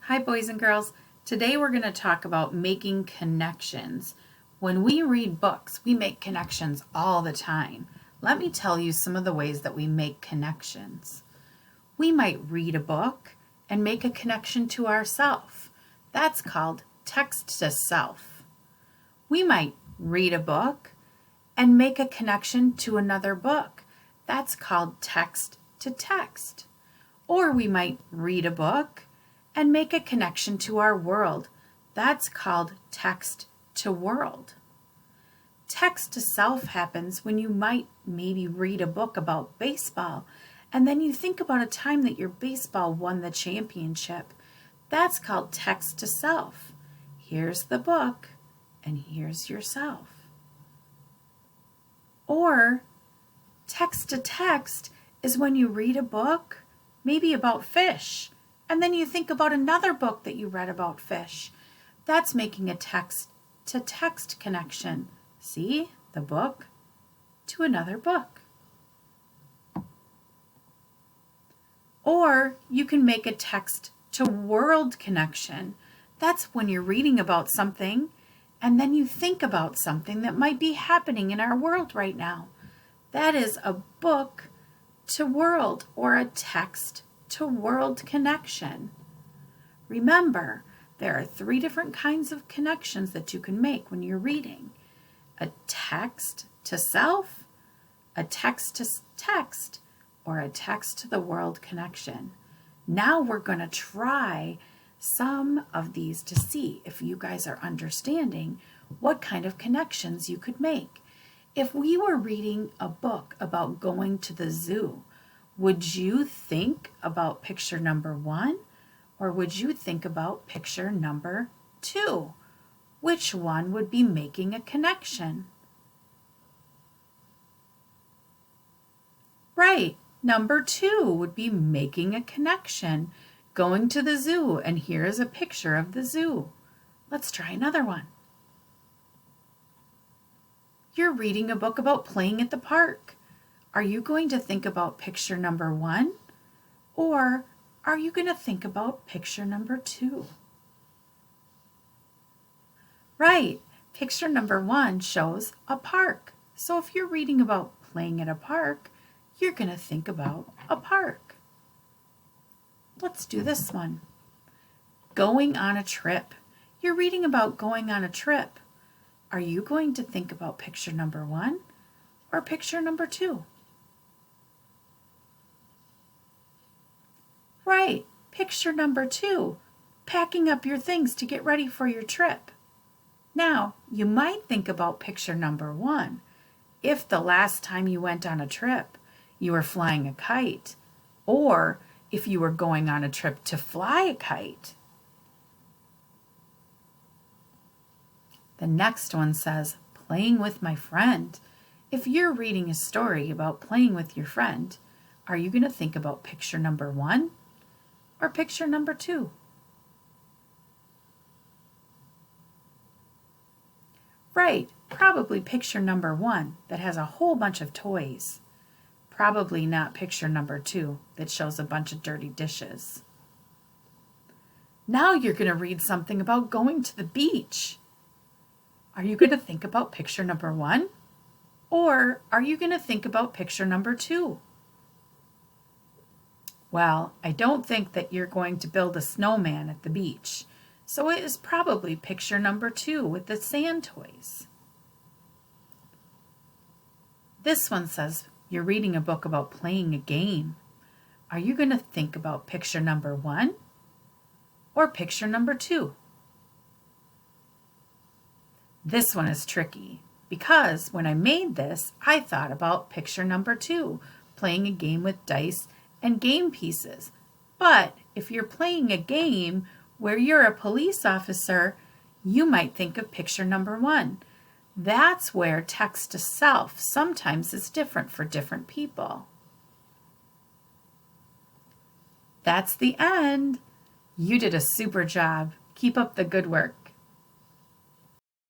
Hi, boys and girls. Today we're going to talk about making connections. When we read books, we make connections all the time. Let me tell you some of the ways that we make connections. We might read a book and make a connection to ourself. That's called text to self. We might read a book and make a connection to another book. That's called text to text. Or we might read a book and make a connection to our world. That's called text to world. Text to self happens when you might maybe read a book about baseball and then you think about a time that your baseball won the championship. That's called text to self. Here's the book and here's yourself. Or text to text is when you read a book, maybe about fish, and then you think about another book that you read about fish. That's making a text to text connection. See, the book to another book. Or you can make a text to world connection. That's when you're reading about something and then you think about something that might be happening in our world right now. That is a book to world or a text to world connection. Remember, there are 3 different kinds of connections that you can make when you're reading. A text to self, a text to text, or a text to the world connection. Now we're going to try some of these to see if you guys are understanding what kind of connections you could make. If we were reading a book about going to the zoo, would you think about picture number 1 or would you think about picture number 2? Which one would be making a connection? Right, number 2 would be making a connection. Going to the zoo, and here is a picture of the zoo. Let's try another one. You're reading a book about playing at the park. Are you going to think about picture number 1 or are you going to think about picture number 2? Right, picture number 1 shows a park. So if you're reading about playing at a park, you're going to think about a park. Let's do this one. Going on a trip. You're reading about going on a trip. Are you going to think about picture number 1 or picture number 2? Right, picture number 2, packing up your things to get ready for your trip. Now, you might think about picture number 1 if the last time you went on a trip, you were flying a kite, or if you were going on a trip to fly a kite. The next one says, playing with my friend. If you're reading a story about playing with your friend, are you going to think about picture number 1 or picture number 2? Right, probably picture number 1 that has a whole bunch of toys. Probably not picture number 2 that shows a bunch of dirty dishes. Now you're going to read something about going to the beach. Are you going to think about picture number 1 or are you going to think about picture number 2? Well, I don't think that you're going to build a snowman at the beach, so it is probably picture number 2 with the sand toys. This one says you're reading a book about playing a game. Are you going to think about picture number 1 or picture number 2? This one is tricky because when I made this, I thought about picture number 2, playing a game with dice and game pieces. But if you're playing a game where you're a police officer, you might think of picture number 1. That's where text to self sometimes is different for different people. That's the end. You did a super job. Keep up the good work.